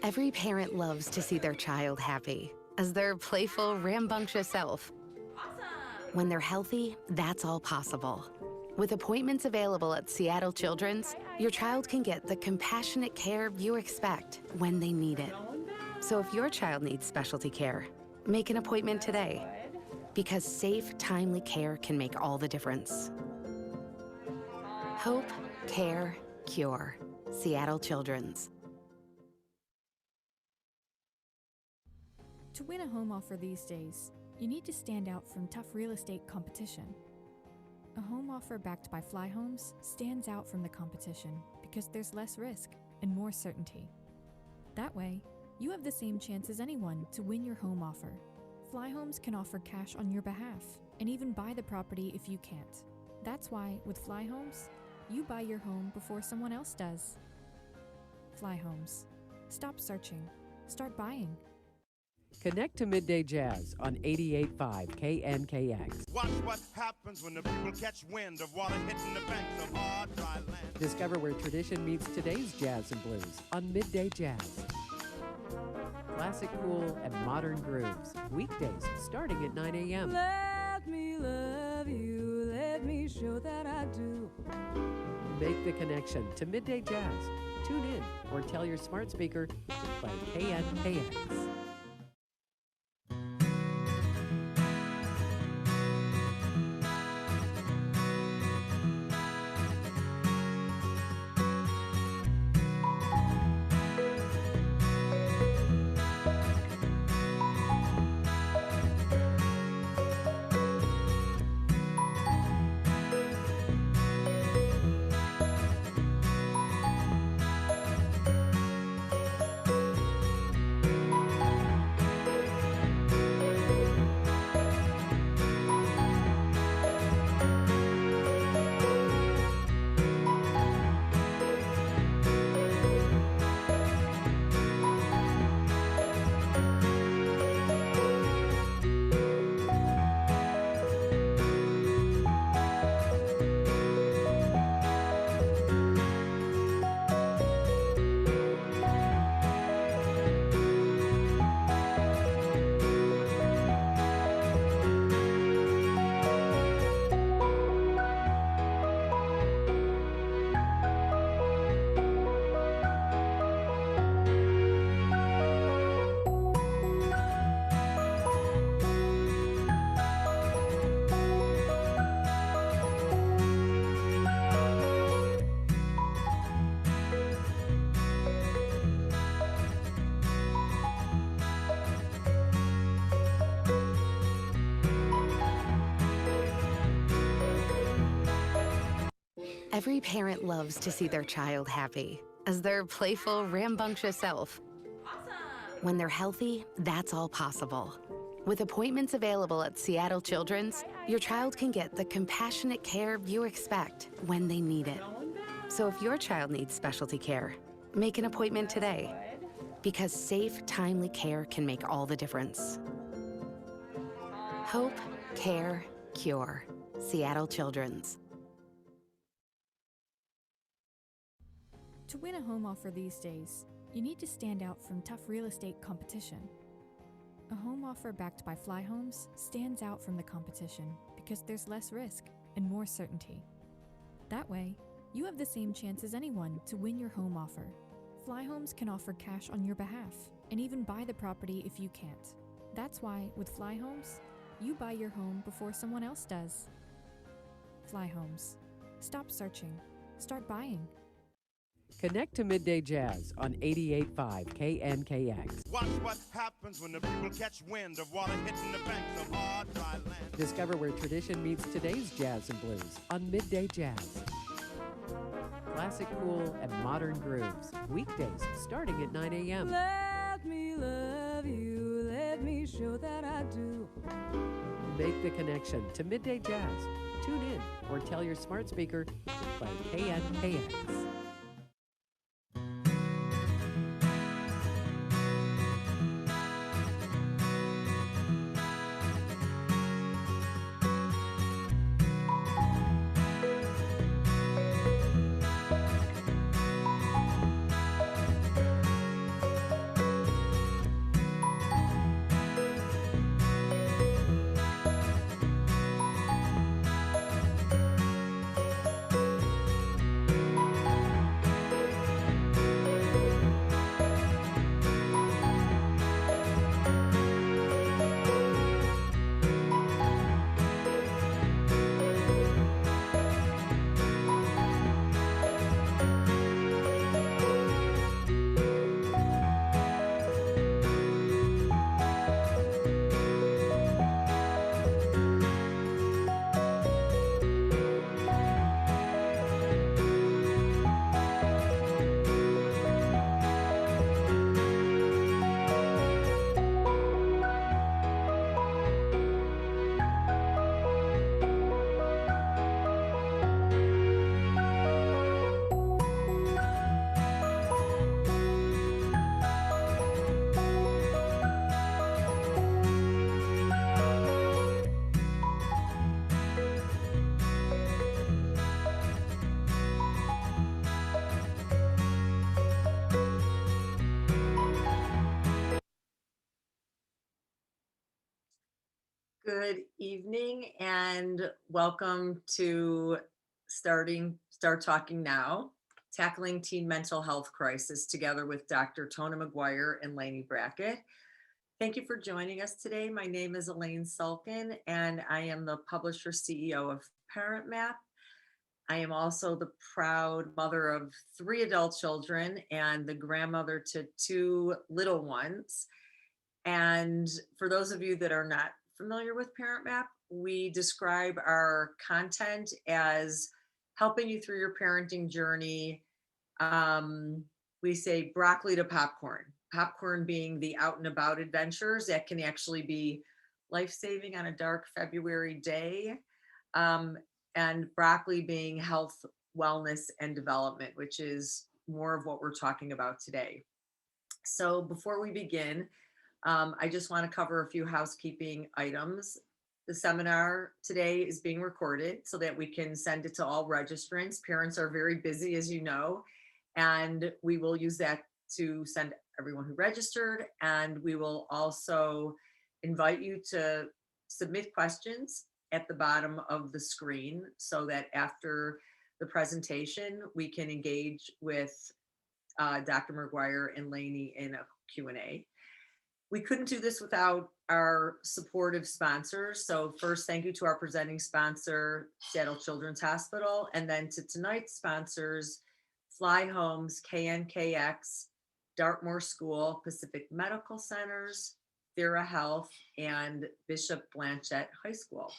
Every parent loves to see their child happy as their playful, rambunctious self. When they're healthy, that's all possible. With appointments available at Seattle Children's, your child can get the compassionate care you expect when they need it. So if your child needs specialty care, make an appointment today, because safe, timely care can make all the difference. Hope, care, cure. Seattle Children's. To win a home offer these days, you need to stand out from tough real estate competition. A home offer backed by Fly Homes stands out from the competition because there's less risk and more certainty. That way, you have the same chance as anyone to win your home offer. Fly Homes can offer cash on your behalf and even buy the property if you can't. That's why, with Fly Homes, you buy your home before someone else does. Fly Homes. Stop searching. Start buying. Connect to Midday Jazz on 88.5 KNKX. Watch what happens when the people catch wind of water hitting the banks of hard, dry land. Discover where tradition meets today's jazz and blues on Midday Jazz. Classic, cool, and modern grooves. Weekdays starting at 9 a.m. Let me love you. Let me show that I do. Make the connection to Midday Jazz. Tune in or tell your smart speaker to play KNKX. Every parent loves to see their child happy as their playful, rambunctious self. When they're healthy, that's all possible. With appointments available at Seattle Children's, your child can get the compassionate care you expect when they need it. So if your child needs specialty care, make an appointment today, because safe, timely care can make all the difference. Hope, care, cure. Seattle Children's. To win a home offer these days, you need to stand out from tough real estate competition. A home offer backed by Fly Homes stands out from the competition because there's less risk and more certainty. That way, you have the same chance as anyone to win your home offer. Fly Homes can offer cash on your behalf and even buy the property if you can't. That's why, with Fly Homes, you buy your home before someone else does. Fly Homes. Stop searching. Start buying. Connect to Midday Jazz on 88.5 KNKX. Watch what happens when the people catch wind of water hitting the banks of hard, dry land. Discover where tradition meets today's jazz and blues on Midday Jazz. Classic, cool, and modern grooves. Weekdays starting at 9 a.m. Let me love you, let me show that I do. Make the connection to Midday Jazz. Tune in or tell your smart speaker to play KNKX. Good evening and welcome to Start Talking Now, Tackling Teen Mental Health Crisis together with Dr. Tona McGuire and Laney Brackett. Thank you for joining us today. My name is Elaine Sulkin and I am the publisher CEO of ParentMap. I am also the proud mother of 3 adult children and the grandmother to 2 little ones. And for those of you that are not familiar with ParentMap, we describe our content as helping you through your parenting journey. We say broccoli to popcorn being the out and about adventures that can actually be life-saving on a dark February day. And broccoli being health, wellness, and development, which is more of what we're talking about today. So before we begin, I just want to cover a few housekeeping items. The seminar today is being recorded so that we can send it to all registrants. Parents are very busy, as you know, and we will use that to send everyone who registered. And we will also invite you to submit questions at the bottom of the screen so that after the presentation, we can engage with Dr. McGuire and Laney in a Q&A. We couldn't do this without our supportive sponsors. So first, thank you to our presenting sponsor, Seattle Children's Hospital, and then to tonight's sponsors, Fly Homes, KNKX, Dartmoor School, Pacific Medical Centers, Thera Health, and Bishop Blanchette High School.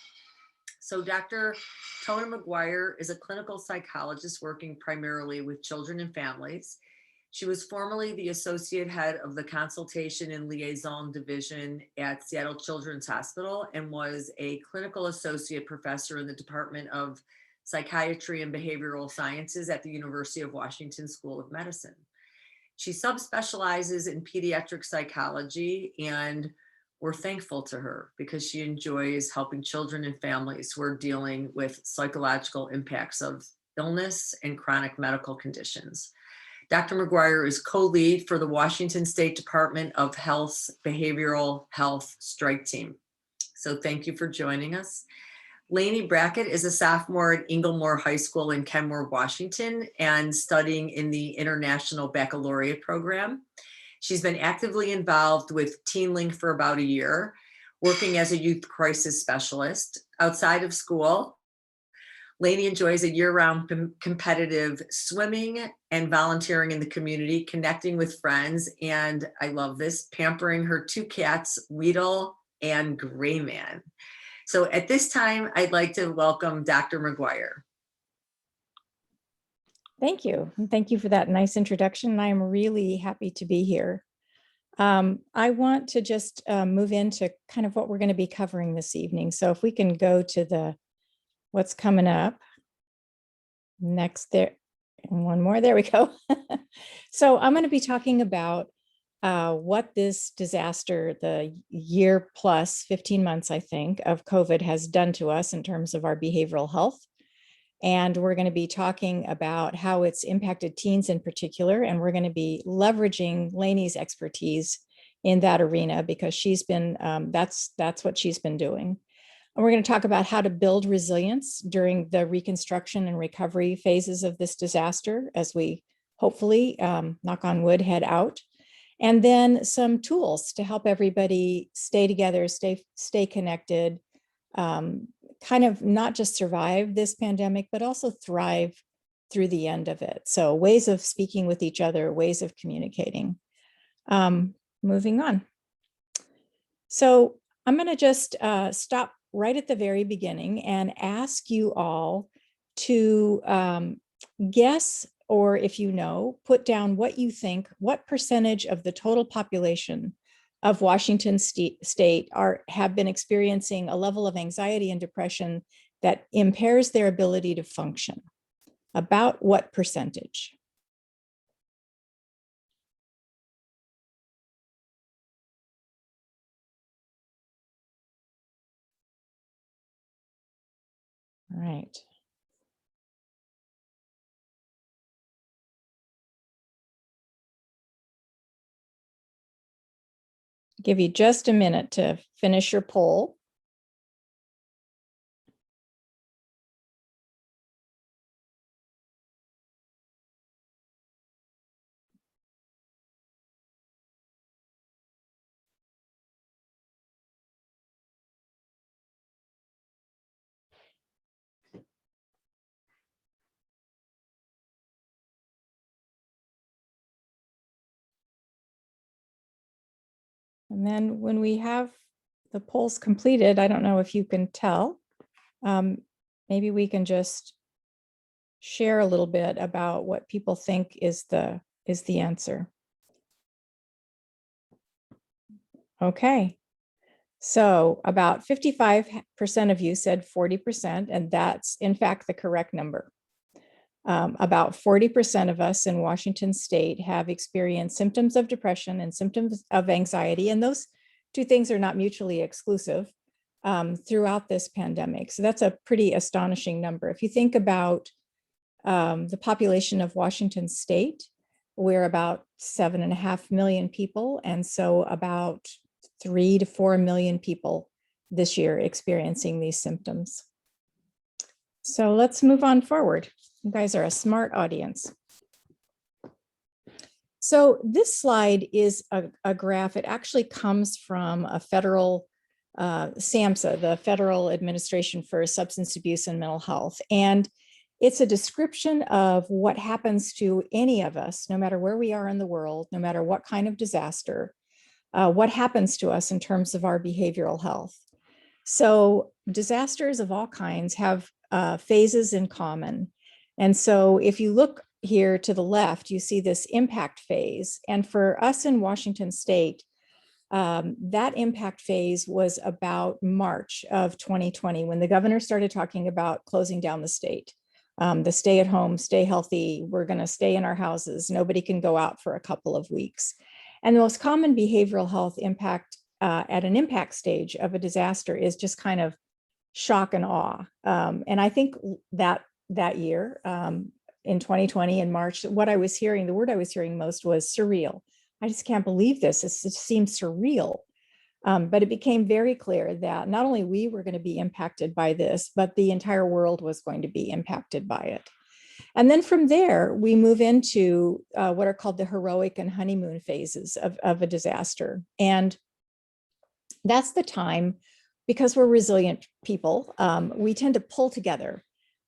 So Dr. Tona McGuire is a clinical psychologist working primarily with children and families. She was formerly the associate head of the Consultation and Liaison Division at Seattle Children's Hospital and was a clinical associate professor in the Department of Psychiatry and Behavioral Sciences at the University of Washington School of Medicine. She subspecializes in pediatric psychology, and we're thankful to her because she enjoys helping children and families who are dealing with psychological impacts of illness and chronic medical conditions. Dr. McGuire is co-lead for the Washington State Department of Health's Behavioral Health Strike Team. So thank you for joining us. Laney Brackett is a sophomore at Inglemoor High School in Kenmore, Washington, and studying in the International Baccalaureate program. She's been actively involved with TeenLink for about a year, working as a youth crisis specialist. Outside of school, Laney enjoys a year-round competitive swimming and volunteering in the community, connecting with friends, and I love this, pampering her two cats, Weedle and Grayman. So at this time, I'd like to welcome Dr. McGuire. Thank you. And thank you for that nice introduction. I am really happy to be here. I want to just move into kind of what we're going to be covering this evening. So if we can go to what's coming up next there, and one more, there we go. So I'm going to be talking about what this disaster, the year plus 15 months, I think, of COVID has done to us in terms of our behavioral health. And we're going to be talking about how it's impacted teens in particular. And we're going to be leveraging Laney's expertise in that arena because she's been, that's what she's been doing. And we're going to talk about how to build resilience during the reconstruction and recovery phases of this disaster as we hopefully, knock on wood, head out. And then some tools to help everybody stay together, stay connected, kind of not just survive this pandemic, but also thrive through the end of it. So ways of speaking with each other, ways of communicating. Moving on. So I'm going to just stop right at the very beginning and ask you all to guess, or if you know, put down what you think, what percentage of the total population of Washington State have been experiencing a level of anxiety and depression that impairs their ability to function. About what percentage? All right. Give you just a minute to finish your poll. And then when we have the polls completed, I don't know if you can tell, maybe we can just share a little bit about what people think is the answer. Okay, so about 55% of you said 40%, and that's in fact the correct number. About 40% of us in Washington State have experienced symptoms of depression and symptoms of anxiety, and those two things are not mutually exclusive throughout this pandemic. So that's a pretty astonishing number. If you think about the population of Washington State, we're about 7.5 million people, and so about 3 to 4 million people this year experiencing these symptoms. So let's move on forward. You guys are a smart audience. So this slide is a graph. It actually comes from a federal SAMHSA, the Federal Administration for Substance Abuse and Mental Health. And it's a description of what happens to any of us, no matter where we are in the world, no matter what kind of disaster, what happens to us in terms of our behavioral health. So disasters of all kinds have phases in common. And so if you look here to the left, you see this impact phase. And for us in Washington State, that impact phase was about March of 2020, when the governor started talking about closing down the state. The stay at home, stay healthy, we're going to stay in our houses, nobody can go out for a couple of weeks. And the most common behavioral health impact at an impact stage of a disaster is just kind of shock and awe. And I think that year, in 2020 in March, what I was hearing, the word I was hearing most was surreal. I just can't believe this. It seems surreal. But it became very clear that not only we were going to be impacted by this, but the entire world was going to be impacted by it. And then from there, we move into what are called the heroic and honeymoon phases of a disaster. And that's the time, because we're resilient people, we tend to pull together.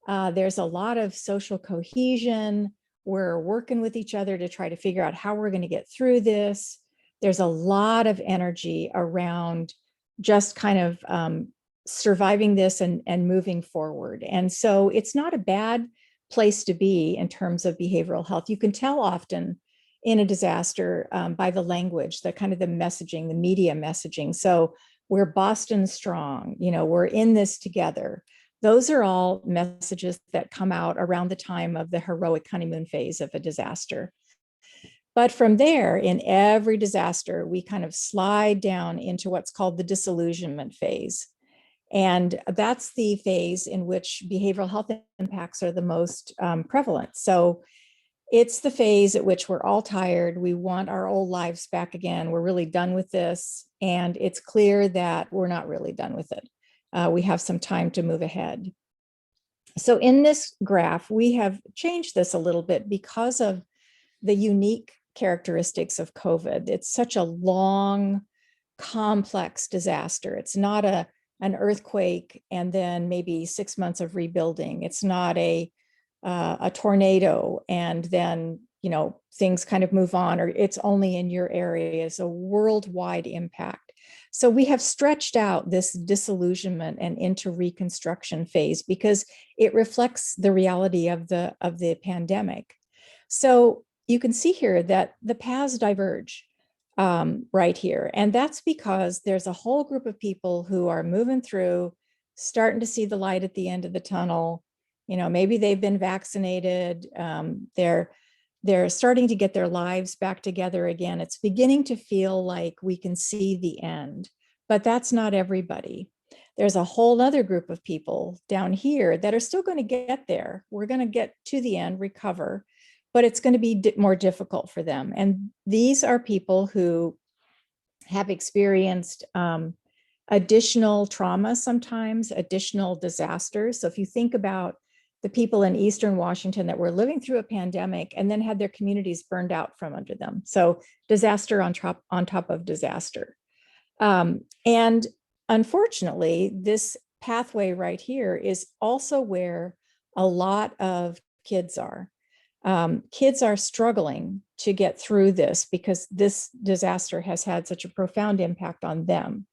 There's a lot of social cohesion. We're working with each other to try to figure out how we're going to get through this. There's a lot of energy around just kind of surviving this and moving forward. And so it's not a bad place to be in terms of behavioral health. You can tell often in a disaster by the language, the kind of the messaging, the media messaging. So we're Boston strong, you know, we're in this together. Those are all messages that come out around the time of the heroic honeymoon phase of a disaster. But from there, in every disaster, we kind of slide down into what's called the disillusionment phase. And that's the phase in which behavioral health impacts are the most prevalent. So it's the phase at which we're all tired. We want our old lives back again. We're really done with this. And it's clear that we're not really done with it. We have some time to move ahead. So in this graph, we have changed this a little bit because of the unique characteristics of COVID. It's such a long, complex disaster. It's not an earthquake and then maybe 6 months of rebuilding. It's not a tornado and then, you know, things kind of move on, or it's only in your area. It's a worldwide impact. So we have stretched out this disillusionment and into reconstruction phase because it reflects the reality of the pandemic. So you can see here that the paths diverge right here. And that's because there's a whole group of people who are moving through, starting to see the light at the end of the tunnel. You know, maybe they've been vaccinated. They're starting to get their lives back together again. It's beginning to feel like we can see the end, but that's not everybody. There's a whole other group of people down here that are still going to get there. We're going to get to the end, recover, but it's going to be more difficult for them. And these are people who have experienced additional trauma, sometimes additional disasters. So if you think about the people in Eastern Washington that were living through a pandemic and then had their communities burned out from under them. So disaster on top of disaster. And unfortunately, this pathway right here is also where a lot of kids are. Kids are struggling to get through this because this disaster has had such a profound impact on them.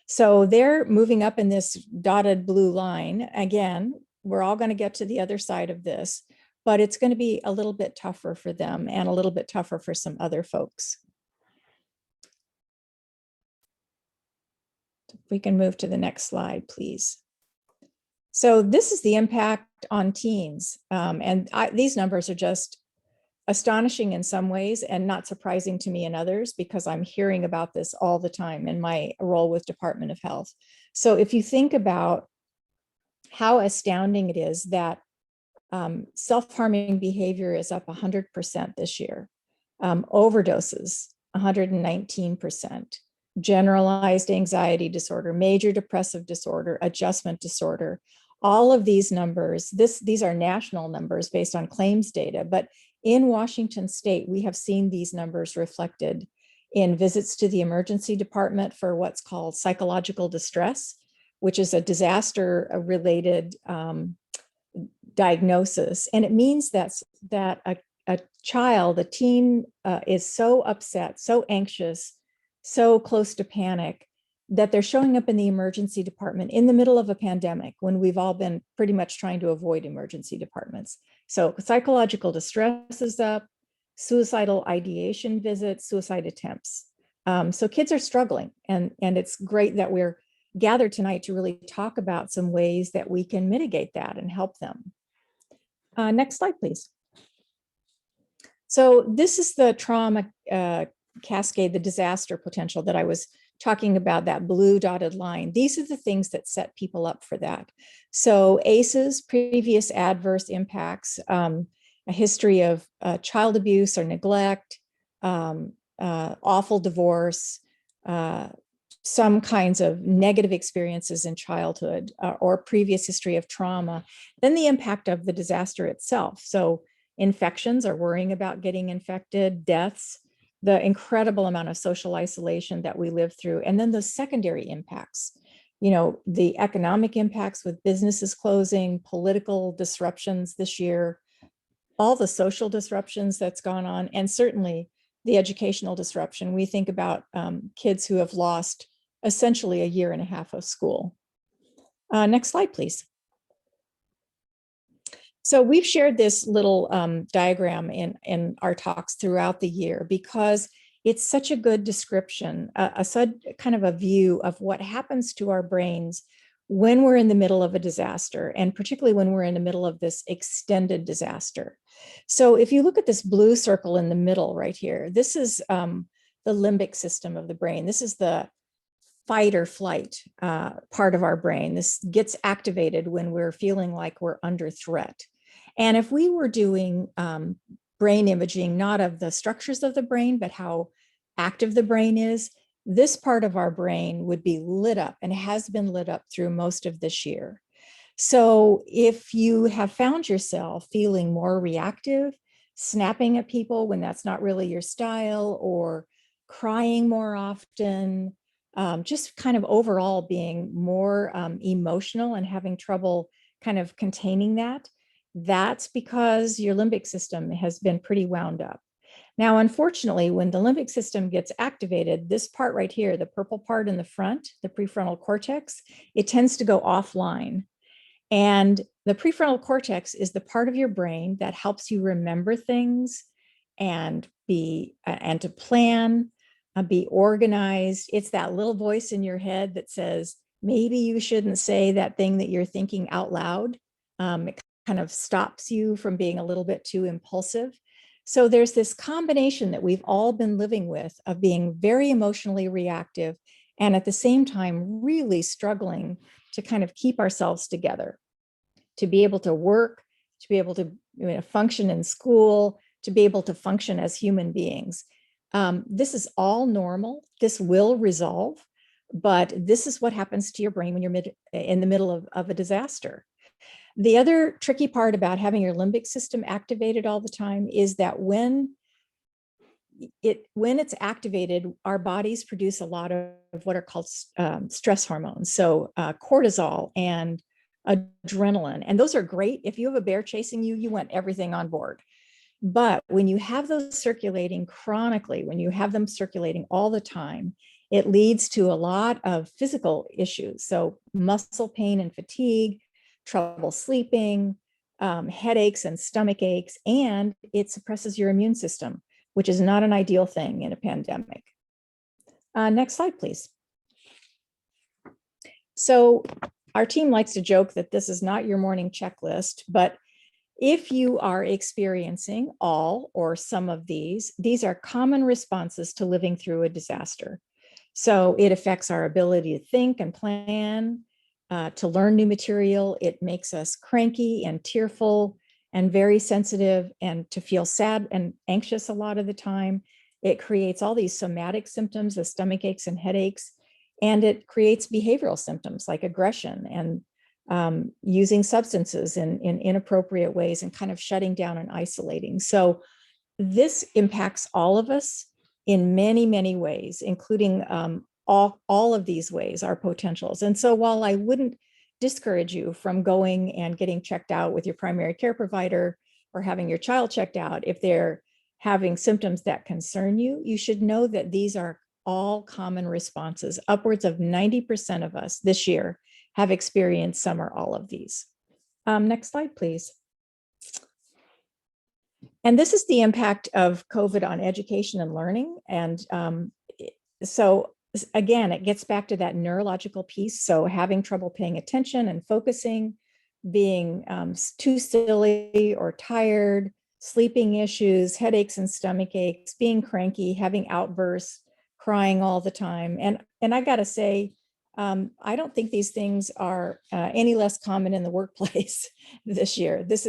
So they're moving up in this dotted blue line. Again, we're all going to get to the other side of this, but it's going to be a little bit tougher for them and a little bit tougher for some other folks. If we can move to the next slide, please. So this is the impact on teens. These numbers are just astonishing in some ways and not surprising to me in others because I'm hearing about this all the time in my role with Department of Health. So if you think about how astounding it is that self-harming behavior is up 100% this year, overdoses 119%, generalized anxiety disorder, major depressive disorder, adjustment disorder, all of these numbers, these are national numbers based on claims data, but in Washington State, we have seen these numbers reflected in visits to the emergency department for what's called psychological distress, which is a disaster-related diagnosis. And it means that a child, a teen is so upset, so anxious, so close to panic that they're showing up in the emergency department in the middle of a pandemic when we've all been pretty much trying to avoid emergency departments. So psychological distress is up, suicidal ideation visits, suicide attempts. So kids are struggling, and it's great that we're gathered tonight to really talk about some ways that we can mitigate that and help them. Next slide, please. So this is the trauma cascade, the disaster potential that I was talking about, that blue dotted line. These are the things that set people up for that. So ACEs, previous adverse impacts, a history of child abuse or neglect, awful divorce, some kinds of negative experiences in childhood, or previous history of trauma, then the impact of the disaster itself. So infections, or worrying about getting infected, deaths, the incredible amount of social isolation that we live through, and then the secondary impacts, the economic impacts with businesses closing, political disruptions this year, all the social disruptions that's gone on, and certainly the educational disruption. We think about kids who have lost essentially a year and a half of school. Next slide, please. So we've shared this little diagram in our talks throughout the year because it's such a good description, kind of a view of what happens to our brains when we're in the middle of a disaster, and particularly when we're in the middle of this extended disaster. So if you look at this blue circle in the middle right here, this is the limbic system of the brain. This is the fight or flight part of our brain. This gets activated when we're feeling like we're under threat. And if we were doing brain imaging, not of the structures of the brain, but how active the brain is, this part of our brain would be lit up, and has been lit up through most of this year. So if you have found yourself feeling more reactive, snapping at people when that's not really your style, or crying more often, just kind of overall being more emotional and having trouble kind of containing that, that's because your limbic system has been pretty wound up. Now, unfortunately, when the limbic system gets activated, this part right here, the purple part in the front, the prefrontal cortex, it tends to go offline. And the prefrontal cortex is the part of your brain that helps you remember things and to plan, be organized. It's that little voice in your head that says, maybe you shouldn't say that thing that you're thinking out loud. It kind of stops you from being a little bit too impulsive. So there's this combination that we've all been living with of being very emotionally reactive, and at the same time, really struggling to kind of keep ourselves together, to be able to work, to be able to function in school, to be able to function as human beings. This is all normal. This will resolve, but this is what happens to your brain when you're in the middle of a disaster. The other tricky part about having your limbic system activated all the time is that when it's activated, our bodies produce a lot of what are called stress hormones. So cortisol and adrenaline, and those are great. If you have a bear chasing you, you want everything on board. But when you have those circulating chronically, when you have them circulating all the time, it leads to a lot of physical issues. So muscle pain and fatigue, trouble sleeping, headaches and stomach aches, and it suppresses your immune system, which is not an ideal thing in a pandemic. Next slide, please. So our team likes to joke that this is not your morning checklist, but if you are experiencing all or some of these are common responses to living through a disaster. So it affects our ability to think and plan, to learn new material. It makes us cranky and tearful and very sensitive, and to feel sad and anxious a lot of the time. It creates all these somatic symptoms, the stomach aches and headaches, and it creates behavioral symptoms like aggression and using substances in inappropriate ways, and kind of shutting down and isolating. So this impacts all of us in many, many ways, including all of these ways are potentials. And so while I wouldn't discourage you from going and getting checked out with your primary care provider or having your child checked out, if they're having symptoms that concern you, you should know that these are all common responses. Upwards of 90% of us this year have experienced some or all of these. Next slide, please. And this is the impact of COVID on education and learning. And so again, it gets back to that neurological piece. So having trouble paying attention and focusing, being too silly or tired, sleeping issues, headaches and stomach aches, being cranky, having outbursts, crying all the time. And I gotta say, I don't think these things are any less common in the workplace this year. This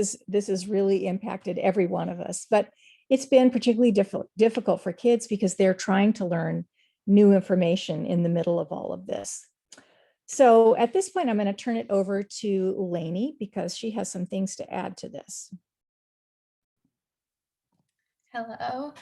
has really impacted every one of us, but it's been particularly difficult for kids because they're trying to learn new information in the middle of all of this. So at this point, I'm going to turn it over to Laney because she has some things to add to this. Hello.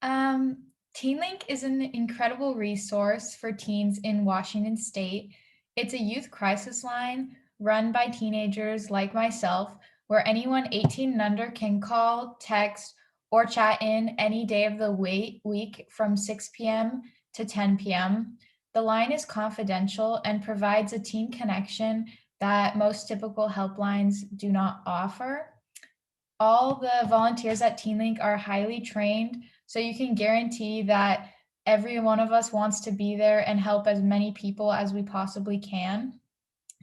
TeenLink is an incredible resource for teens in Washington State. It's a youth crisis line run by teenagers like myself, where anyone 18 and under can call, text, or chat in any day of the week from 6 p.m. to 10 p.m. The line is confidential and provides a teen connection that most typical helplines do not offer. All the volunteers at TeenLink are highly trained, so you can guarantee that every one of us wants to be there and help as many people as we possibly can.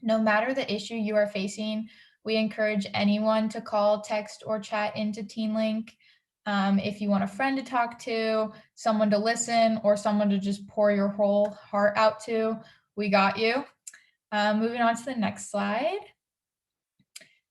No matter the issue you are facing, we encourage anyone to call, text, or chat into TeenLink. If you want a friend to talk to, someone to listen, or someone to just pour your whole heart out to, we got you. Moving on to the next slide.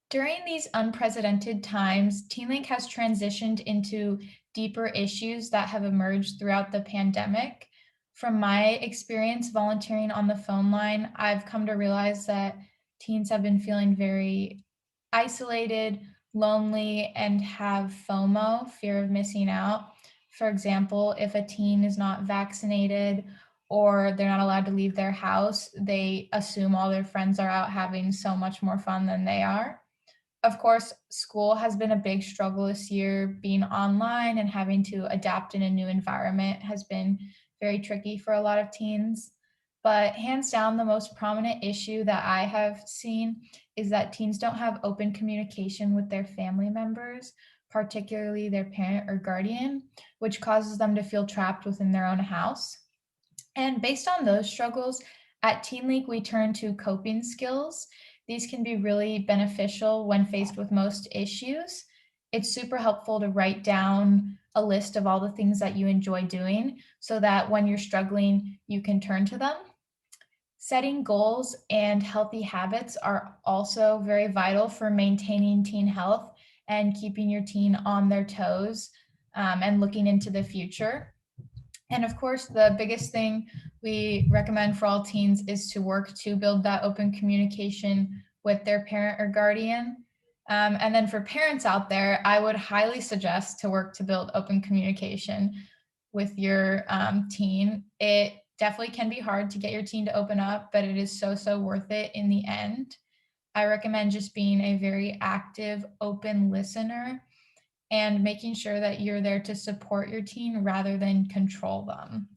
During these unprecedented times, TeenLink has transitioned into deeper issues that have emerged throughout the pandemic. From my experience volunteering on the phone line, I've come to realize that teens have been feeling very isolated, lonely, and have FOMO, fear of missing out. For example, if a teen is not vaccinated or they're not allowed to leave their house, they assume all their friends are out having so much more fun than they are. Of course, school has been a big struggle this year. Being online and having to adapt in a new environment has been very tricky for a lot of teens. But hands down, the most prominent issue that I have seen is that teens don't have open communication with their family members, particularly their parent or guardian, which causes them to feel trapped within their own house. And based on those struggles, at TeenLink, we turn to coping skills. These can be really beneficial when faced with most issues. It's super helpful to write down a list of all the things that you enjoy doing so that when you're struggling, you can turn to them. Setting goals and healthy habits are also very vital for maintaining teen health and keeping your teen on their toes and looking into the future. And of course, the biggest thing we recommend for all teens is to work to build that open communication with their parent or guardian. And then for parents out there, I would highly suggest to work to build open communication with your teen. It definitely can be hard to get your teen to open up, but it is so worth it in the end. I recommend just being a very active, open listener and making sure that you're there to support your teen rather than control them.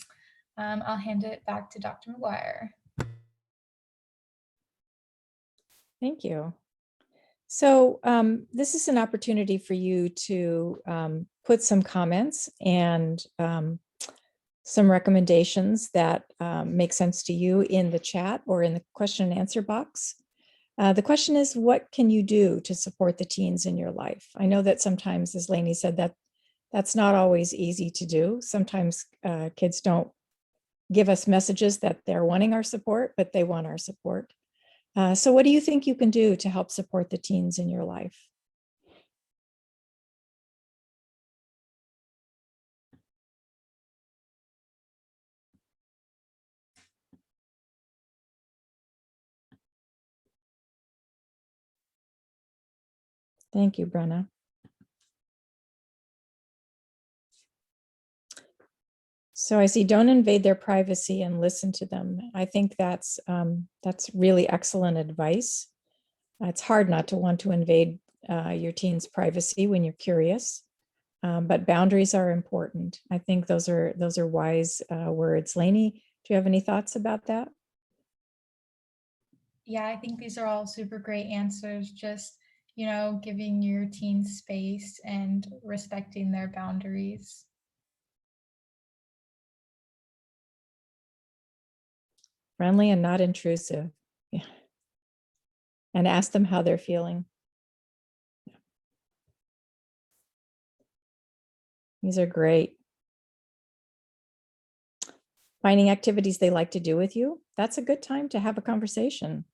I'll hand it back to Dr. McGuire. Thank you. So this is an opportunity for you to put some comments and some recommendations that make sense to you in the chat or in the question and answer box. The question is, what can you do to support the teens in your life? I know that sometimes, as Laney said, that's not always easy to do. Sometimes kids don't give us messages that they're wanting our support, but they want our support. So what do you think you can do to help support the teens in your life? Thank you, Brenna. So I see, don't invade their privacy and listen to them. I think that's really excellent advice. It's hard not to want to invade your teen's privacy when you're curious. But boundaries are important. I think those are wise words. Laney, do you have any thoughts about that? Yeah, I think these are all super great answers. Just, giving your teens space and respecting their boundaries. Friendly and not intrusive. Yeah. And ask them how they're feeling. Yeah. These are great. Finding activities they like to do with you. That's a good time to have a conversation.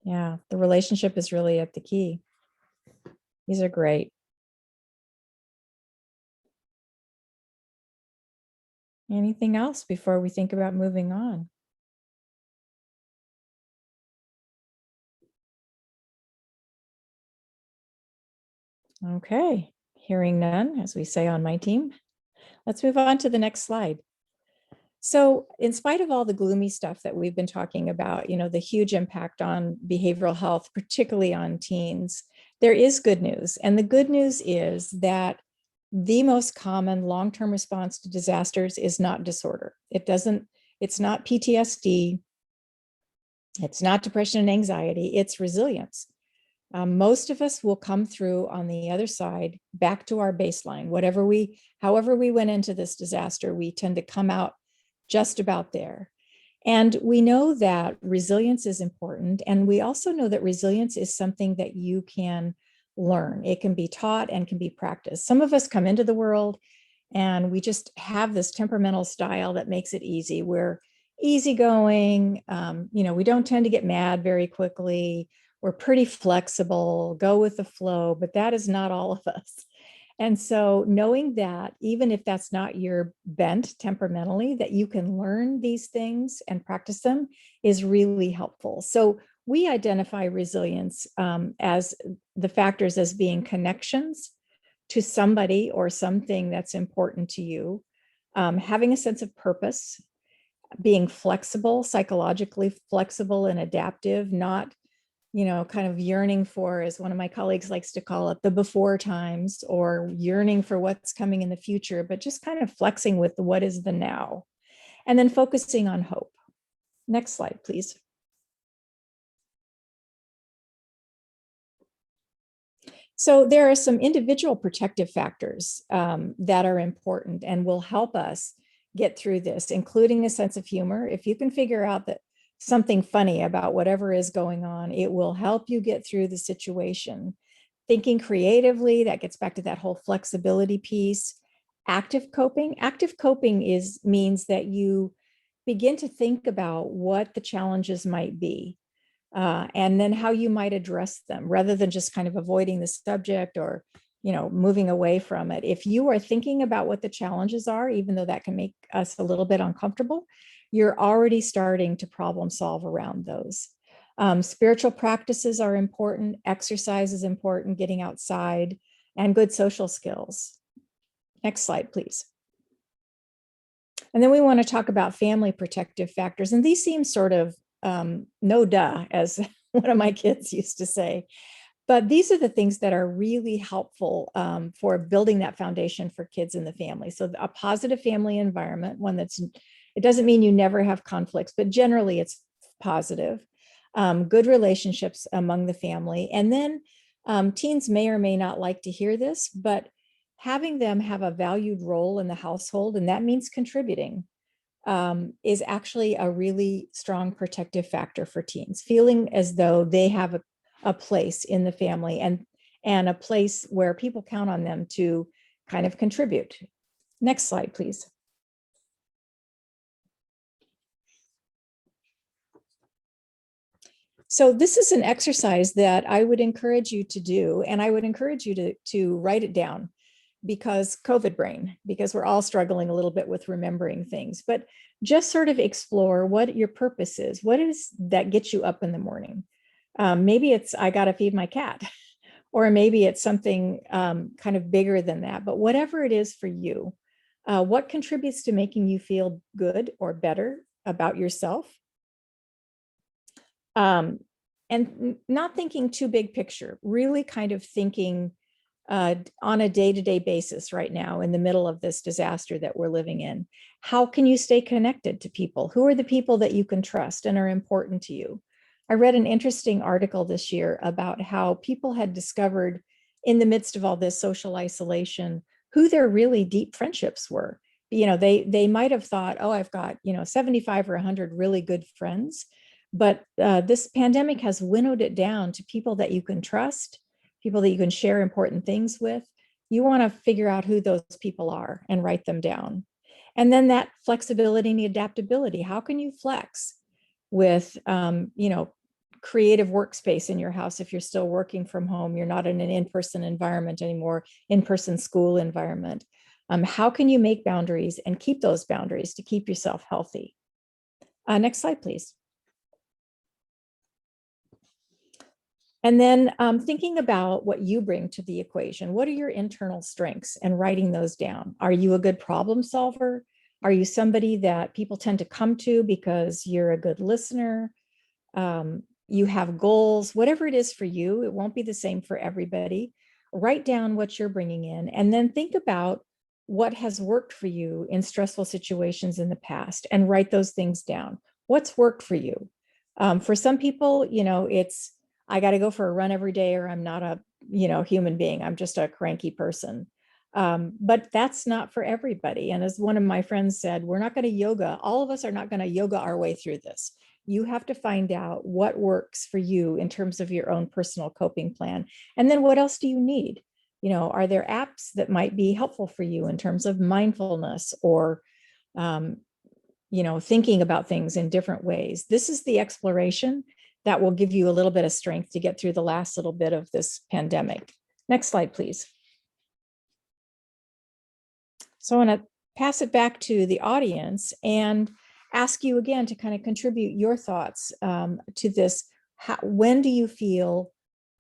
Yeah, the relationship is really at the key. These are great. Anything else before we think about moving on? Okay, hearing none, as we say on my team, let's move on to the next slide. So in spite of all the gloomy stuff that we've been talking about, the huge impact on behavioral health, particularly on teens, there is good news. And the good news is that the most common long-term response to disasters is not disorder. It's not PTSD. It's not depression and anxiety, it's resilience. Most of us will come through on the other side back to our baseline. However we went into this disaster, we tend to come out just about there. And we know that resilience is important. And we also know that resilience is something that you can learn. It can be taught and can be practiced. Some of us come into the world and we just have this temperamental style that makes it easy. We're easygoing. We don't tend to get mad very quickly. We're pretty flexible, go with the flow, but that is not all of us. And so knowing that, even if that's not your bent temperamentally, that you can learn these things and practice them is really helpful. So we identify resilience as the factors as being connections to somebody or something that's important to you, having a sense of purpose, being flexible, psychologically flexible and adaptive, not kind of yearning for, as one of my colleagues likes to call it, the before times, or yearning for what's coming in the future, but just kind of flexing with what is the now. And then focusing on hope. Next slide, please. So there are some individual protective factors that are important and will help us get through this, including a sense of humor. If you can figure out that something funny about whatever is going on, it will help you get through the situation. Thinking creatively, that gets back to that whole flexibility piece. Active coping means that you begin to think about what the challenges might be, and then how you might address them, rather than just kind of avoiding the subject or moving away from it. If you are thinking about what the challenges are, even though that can make us a little bit uncomfortable, you're already starting to problem solve around those. Spiritual practices are important, exercise is important, getting outside, and good social skills. Next slide, please. And then we want to talk about family protective factors. And these seem sort of no duh, as one of my kids used to say. But these are the things that are really helpful for building that foundation for kids in the family. So a positive family environment, it doesn't mean you never have conflicts, but generally it's positive. Good relationships among the family. And then teens may or may not like to hear this, but having them have a valued role in the household, and that means contributing, is actually a really strong protective factor for teens, feeling as though they have a place in the family and a place where people count on them to kind of contribute. Next slide, please. So this is an exercise that I would encourage you to do, and I would encourage you to write it down, because COVID brain, because we're all struggling a little bit with remembering things, but just sort of explore what your purpose is. What is that gets you up in the morning? Maybe it's, I got to feed my cat, or maybe it's something kind of bigger than that, but whatever it is for you, what contributes to making you feel good or better about yourself? not thinking too big picture, really kind of thinking on a day-to-day basis right now in the middle of this disaster that we're living in. How can you stay connected to people? Who are the people that you can trust and are important to you? I read an interesting article this year about how people had discovered in the midst of all this social isolation, who their really deep friendships were. You know, they might have thought, oh, I've got, 75 or 100 really good friends, but this pandemic has winnowed it down to people that you can trust, people that you can share important things with. You want to figure out who those people are and write them down. And then that flexibility and adaptability. How can you flex with, creative workspace in your house if you're still working from home, you're not in an in-person environment anymore, in-person school environment? How can you make boundaries and keep those boundaries to keep yourself healthy? Next slide, please. And then thinking about what you bring to the equation. What are your internal strengths, and writing those down? Are you a good problem solver? Are you somebody that people tend to come to because you're a good listener? You have goals, whatever it is for you. It won't be the same for everybody. Write down what you're bringing in, and then think about what has worked for you in stressful situations in the past, and write those things down. What's worked for you? For some people, it's, I got to go for a run every day, or I'm not a, human being. I'm just a cranky person. But that's not for everybody. And as one of my friends said, we're not going to yoga. All of us are not going to yoga our way through this. You have to find out what works for you in terms of your own personal coping plan. And then what else do you need? Are there apps that might be helpful for you in terms of mindfulness, or, thinking about things in different ways? This is the exploration that will give you a little bit of strength to get through the last little bit of this pandemic. Next slide, please. So I want to pass it back to the audience and ask you again to kind of contribute your thoughts to this. When do you feel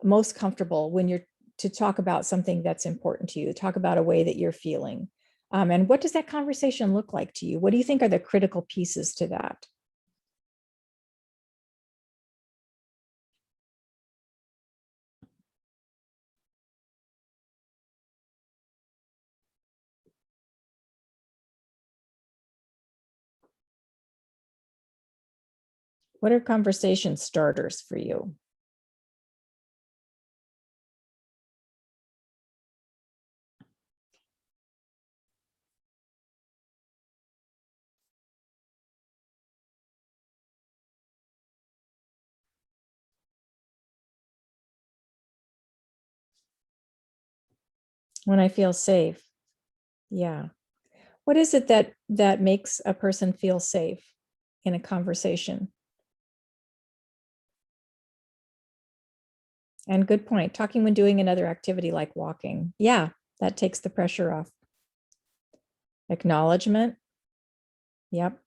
most comfortable when you're to talk about something that's important to you, talk about a way that you're feeling? And what does that conversation look like to you? What do you think are the critical pieces to that? What are conversation starters for you? When I feel safe. Yeah. What is it that makes a person feel safe in a conversation? And good point. Talking when doing another activity like walking. Yeah, that takes the pressure off. Acknowledgement. Yep.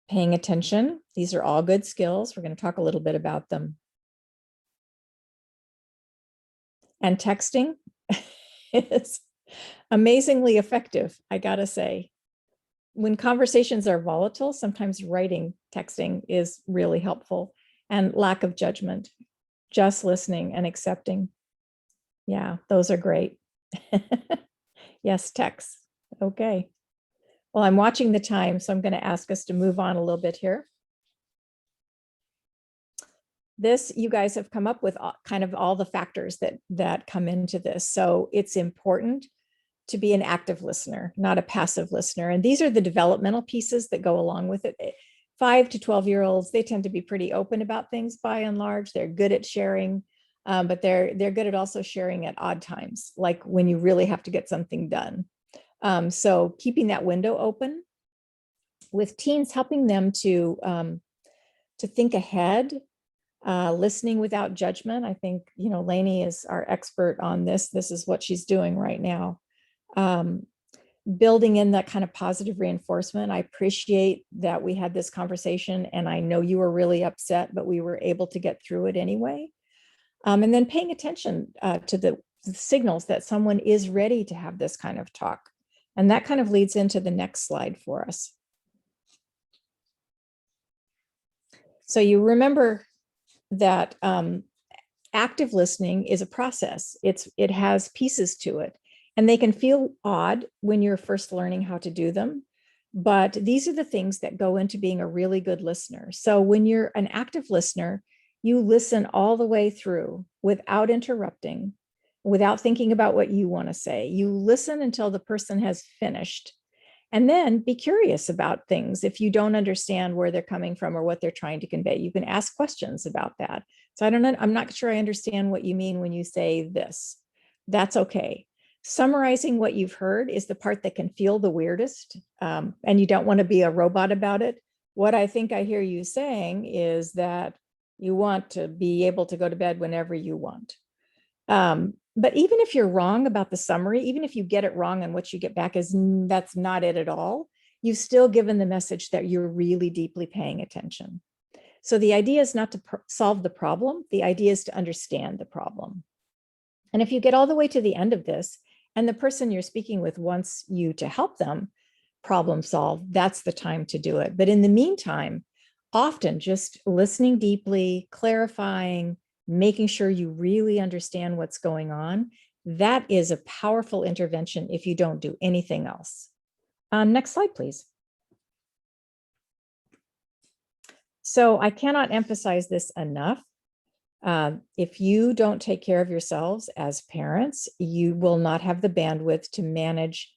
Paying attention. These are all good skills. We're going to talk a little bit about them. And texting is amazingly effective, I gotta say. When conversations are volatile, sometimes writing, texting is really helpful. And lack of judgment, just listening and accepting. Yeah, those are great. Yes, text. Okay. Well, I'm watching the time, so I'm going to ask us to move on a little bit here. This, you guys have come up with kind of all the factors that come into this. So it's important to be an active listener, not a passive listener. And these are the developmental pieces that go along with it. 5 to 12-year-olds, they tend to be pretty open about things by and large. They're good at sharing, but they're good at also sharing at odd times, like when you really have to get something done. So keeping that window open with teens, helping them to think ahead, listening without judgment. I think, Laney is our expert on this. This is what she's doing right now. Building in that kind of positive reinforcement. I appreciate that we had this conversation, and I know you were really upset, but we were able to get through it anyway. And then paying attention to the signals that someone is ready to have this kind of talk. And that kind of leads into the next slide for us. So you remember that active listening is a process. It has pieces to it, and they can feel odd when you're first learning how to do them. But these are the things that go into being a really good listener. So when you're an active listener, you listen all the way through without interrupting, without thinking about what you want to say. You listen until the person has finished. And then be curious about things. If you don't understand where they're coming from or what they're trying to convey, you can ask questions about that. So I don't know, I'm not sure I understand what you mean when you say this. That's okay. Summarizing what you've heard is the part that can feel the weirdest, and you don't want to be a robot about it. What I think I hear you saying is that you want to be able to go to bed whenever you want. But even if you're wrong about the summary, even if you get it wrong and what you get back is that's not it at all, you've still given the message that you're really deeply paying attention. So the idea is not to solve the problem. The idea is to understand the problem. And if you get all the way to the end of this and the person you're speaking with wants you to help them problem solve, that's the time to do it. But in the meantime, often just listening deeply, clarifying, making sure you really understand what's going on, that is a powerful intervention if you don't do anything else. Next slide, please. So I cannot emphasize this enough. If you don't take care of yourselves as parents, you will not have the bandwidth to manage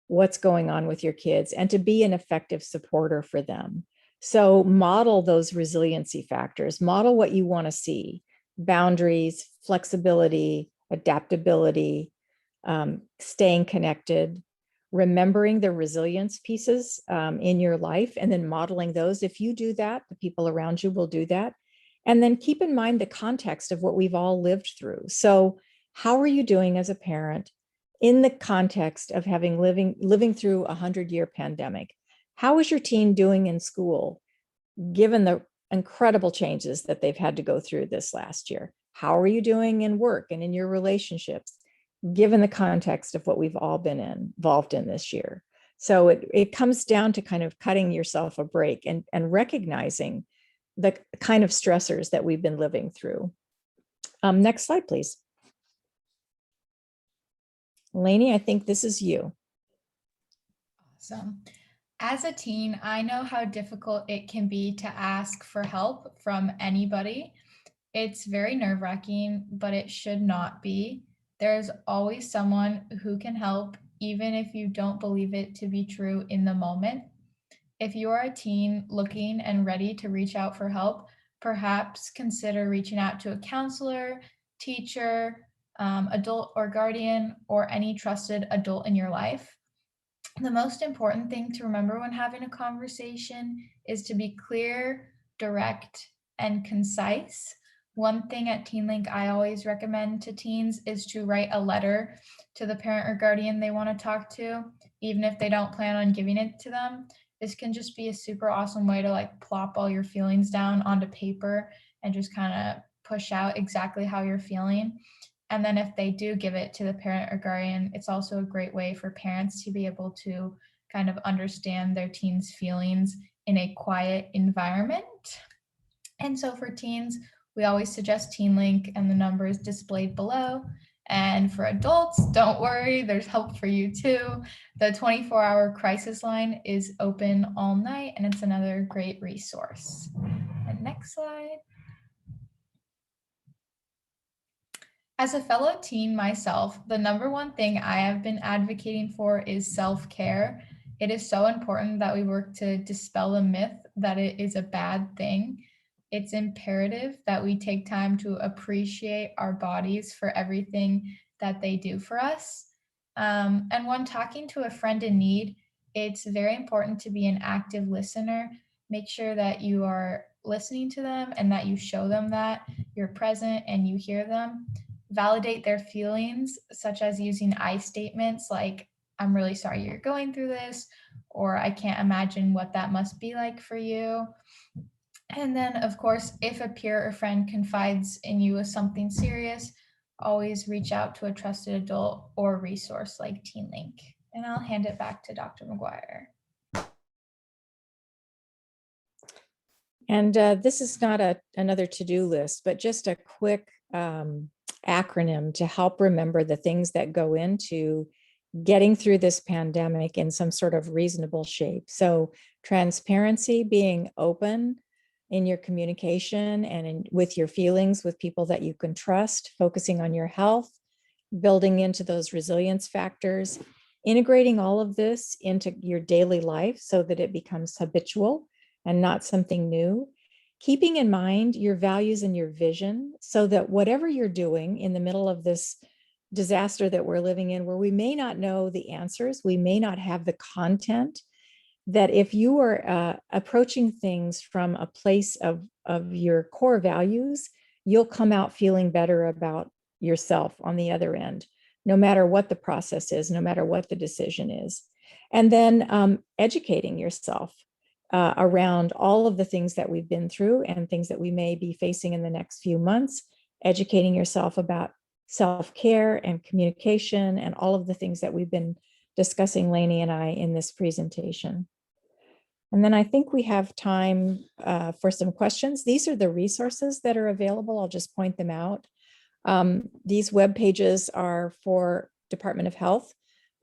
what's going on with your kids and to be an effective supporter for them. So model those resiliency factors, model what you want to see: boundaries, flexibility, adaptability, staying connected, remembering the resilience pieces in your life, and then modeling those. If you do that, the people around you will do that. And then keep in mind the context of what we've all lived through. So how are you doing as a parent in the context of having living through a 100-year pandemic? How is your teen doing in school, given the incredible changes that they've had to go through this last year? How are you doing in work and in your relationships, given the context of what we've all been involved in this year? So it comes down to kind of cutting yourself a break and recognizing the kind of stressors that we've been living through. Next slide, please. Laney, I think this is you. Awesome. As a teen, I know how difficult it can be to ask for help from anybody. It's very nerve-wracking, but it should not be. There's always someone who can help, even if you don't believe it to be true in the moment. If you are a teen looking and ready to reach out for help, perhaps consider reaching out to a counselor, teacher, adult or guardian, or any trusted adult in your life. The most important thing to remember when having a conversation is to be clear, direct, and concise. One thing at TeenLink I always recommend to teens is to write a letter to the parent or guardian they want to talk to, even if they don't plan on giving it to them. This can just be a super awesome way to like plop all your feelings down onto paper and just kind of push out exactly how you're feeling. And then if they do give it to the parent or guardian, it's also a great way for parents to be able to kind of understand their teen's feelings in a quiet environment. And so for teens, we always suggest TeenLink, and the number is displayed below. And for adults, don't worry, there's help for you too. The 24-hour crisis line is open all night, and it's another great resource. And next slide. As a fellow teen myself, the number one thing I have been advocating for is self-care. It is so important that we work to dispel the myth that it is a bad thing. It's imperative that we take time to appreciate our bodies for everything that they do for us. And when talking to a friend in need, it's very important to be an active listener. Make sure that you are listening to them and that you show them that you're present and you hear them. Validate their feelings, such as using I statements like, I'm really sorry you're going through this, or I can't imagine what that must be like for you. And then, of course, if a peer or friend confides in you with something serious, always reach out to a trusted adult or resource like TeenLink. And I'll hand it back to Dr. McGuire. And this is not another to-do list, but just a quick acronym to help remember the things that go into getting through this pandemic in some sort of reasonable shape. So transparency, being open in your communication and with your feelings with people that you can trust, focusing on your health, building into those resilience factors, integrating all of this into your daily life so that it becomes habitual and not something new. Keeping in mind your values and your vision so that whatever you're doing in the middle of this disaster that we're living in, where we may not know the answers, we may not have the content, that if you are approaching things from a place of your core values, you'll come out feeling better about yourself on the other end, no matter what the process is, no matter what the decision is. And then educating yourself around all of the things that we've been through and things that we may be facing in the next few months, educating yourself about self-care and communication and all of the things that we've been discussing, Laney and I, in this presentation. And then I think we have time for some questions. These are the resources that are available. I'll just point them out. These web pages are for Department of Health,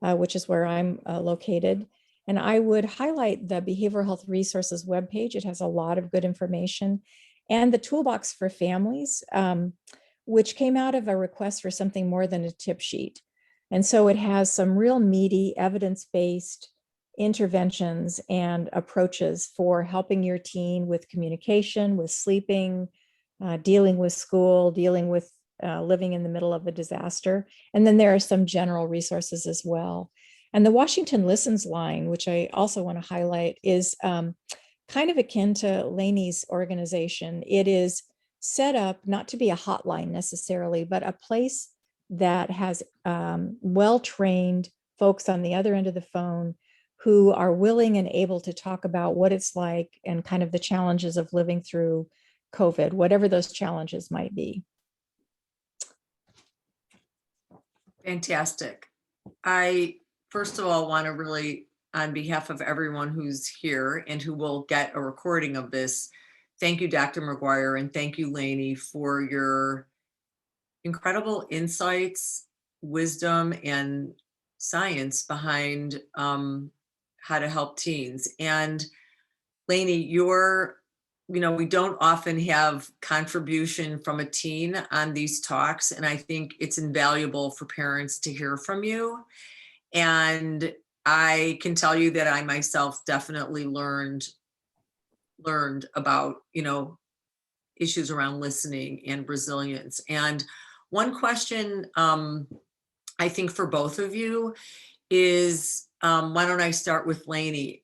which is where I'm located. And I would highlight the Behavioral Health Resources webpage. It has a lot of good information. And the Toolbox for Families, which came out of a request for something more than a tip sheet. And so it has some real meaty, evidence-based interventions and approaches for helping your teen with communication, with sleeping, dealing with school, dealing with living in the middle of a disaster. And then there are some general resources as well. And the Washington Listens line, which I also want to highlight, is kind of akin to Laney's organization. It is set up not to be a hotline necessarily, but a place that has well-trained folks on the other end of the phone who are willing and able to talk about what it's like and kind of the challenges of living through COVID, whatever those challenges might be. Fantastic. I, first of all, want to really, on behalf of everyone who's here and who will get a recording of this, thank you, Dr. McGuire, and thank you, Laney, for your incredible insights, wisdom, and science behind how to help teens. And Laney, we don't often have contribution from a teen on these talks, and I think it's invaluable for parents to hear from you. And I can tell you that I myself definitely learned about, issues around listening and resilience. And one question I think for both of you is, why don't I start with Laney?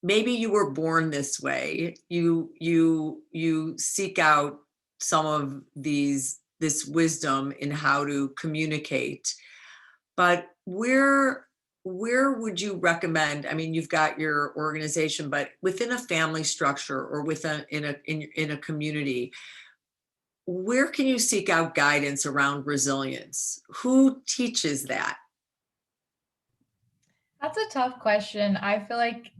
Maybe you were born this way. You seek out some of this wisdom in how to communicate, but where would you recommend? I mean, you've got your organization, but within a family structure or in a community, where can you seek out guidance around resilience? Who teaches that? That's a tough question. I feel like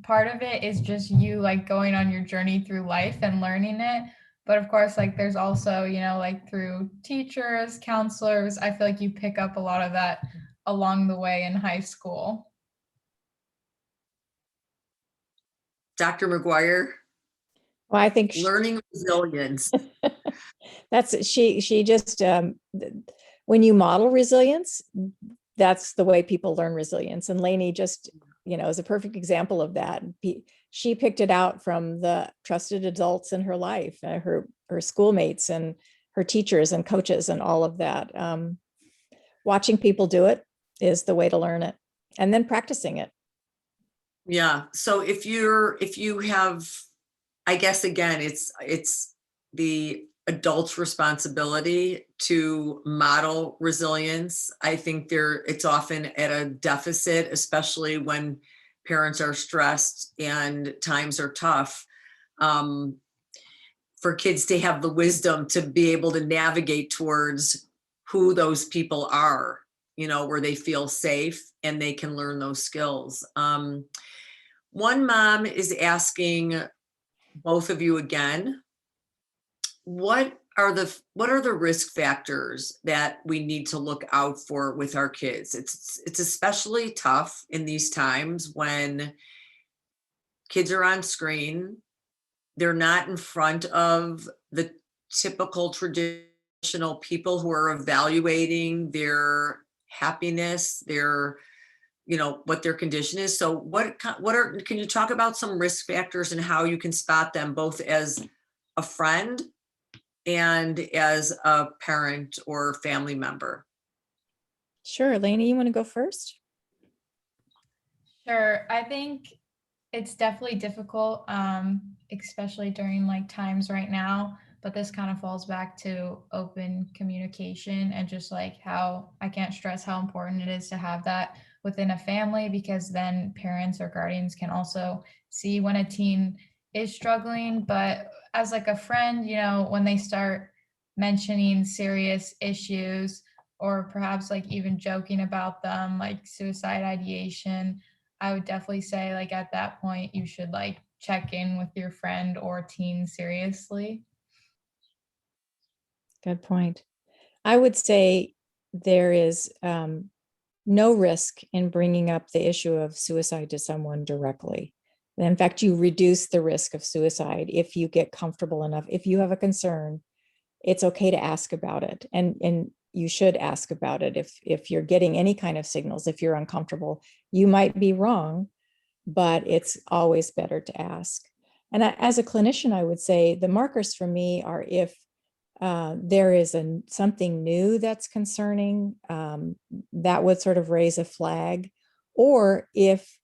part of it is just you going on your journey through life and learning it. But of course, there's also, through teachers, counselors, I feel like you pick up a lot of that along the way in high school. Dr. McGuire? Well, I think learning resilience. That's she just when you model resilience, that's the way people learn resilience. And Laney just, is a perfect example of that. She picked it out from the trusted adults in her life, her schoolmates and her teachers and coaches and all of that. Watching people do it is the way to learn it, and then practicing it. Yeah. So if you have, I guess, again, it's the adult's responsibility to model resilience. I think it's often at a deficit, especially when parents are stressed and times are tough, for kids to have the wisdom to be able to navigate towards who those people are, where they feel safe and they can learn those skills. One mom is asking, both of you again. What are the risk factors that we need to look out for with our kids? It's especially tough in these times when kids are on screen. They're not in front of the typical traditional people who are evaluating their happiness, their, what their condition is. So can you talk about some risk factors and how you can spot them both as a friend and as a parent or family member? Sure. Laney, you want to go first? Sure. I think it's definitely difficult, especially during like times right now, but this kind of falls back to open communication and just like how I can't stress how important it is to have that within a family, because then parents or guardians can also see when a teen is struggling. But as like a friend, when they start mentioning serious issues or perhaps like even joking about them, like suicide ideation, I would definitely say like at that point, you should like check in with your friend or teen seriously. Good point. I would say there is no risk in bringing up the issue of suicide to someone directly. In fact, you reduce the risk of suicide if you get comfortable enough. If you have a concern, it's okay to ask about it. And you should ask about it. If you're getting any kind of signals, if you're uncomfortable, you might be wrong, but it's always better to ask. And as a clinician, I would say the markers for me are if there is something new that's concerning, that would sort of raise a flag, or if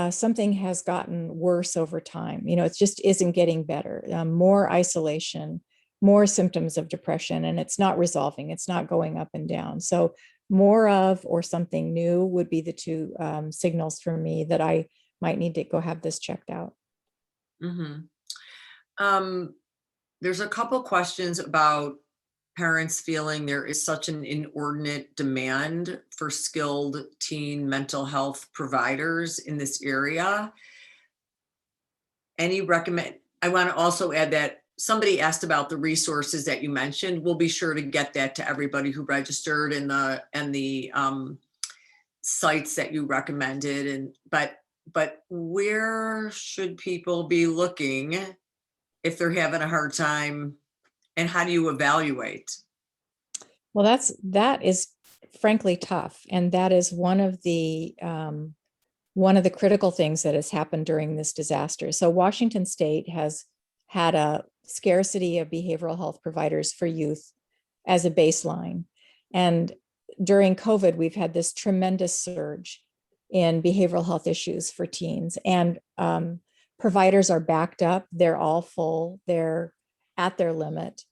something has gotten worse over time, it just isn't getting better, more isolation, more symptoms of depression, and it's not resolving, it's not going up and down. So more of or something new would be the two signals for me that I might need to go have this checked out. There's a couple questions about parents feeling there is such an inordinate demand for skilled teen mental health providers in this area. I want to also add that somebody asked about the resources that you mentioned. We'll be sure to get that to everybody who registered and the sites that you recommended. But where should people be looking if they're having a hard time, and how do you evaluate? Well, that is frankly tough. And that is one of the critical things that has happened during this disaster. So Washington State has had a scarcity of behavioral health providers for youth as a baseline. And during COVID, we've had this tremendous surge in behavioral health issues for teens. And providers are backed up. They're all full. They're at their limit.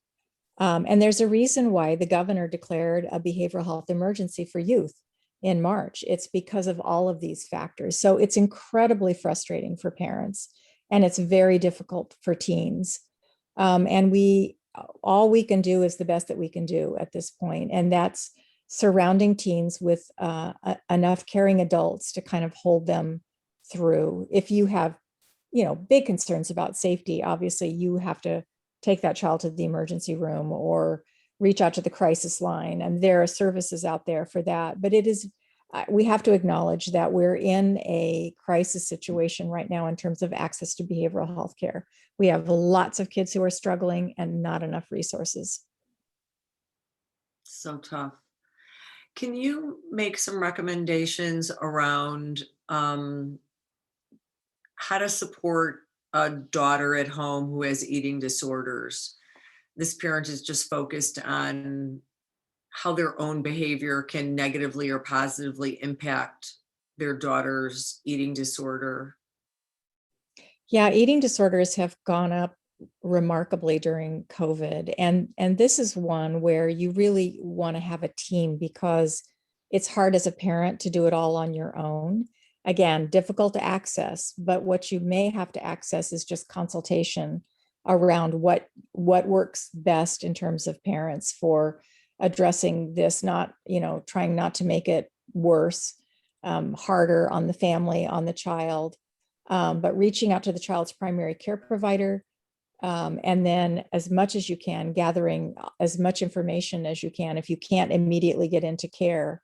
And there's a reason why the governor declared a behavioral health emergency for youth in March. It's because of all of these factors. So it's incredibly frustrating for parents, and it's very difficult for teens. And all we can do is the best that we can do at this point. And that's surrounding teens with enough caring adults to kind of hold them through. If you have, big concerns about safety, obviously you have to take that child to the emergency room or reach out to the crisis line. And there are services out there for that. But we have to acknowledge that we're in a crisis situation right now in terms of access to behavioral health care. We have lots of kids who are struggling and not enough resources. So tough. Can you make some recommendations around how to support a daughter at home who has eating disorders? This parent is just focused on how their own behavior can negatively or positively impact their daughter's eating disorder. Yeah, eating disorders have gone up remarkably during COVID. And this is one where you really want to have a team, because it's hard as a parent to do it all on your own. Again, difficult to access, but what you may have to access is just consultation around what works best in terms of parents for addressing this, not, trying not to make it worse, harder on the family, on the child. but reaching out to the child's primary care provider, and then as much as you can, gathering as much information as you can. If you can't immediately get into care,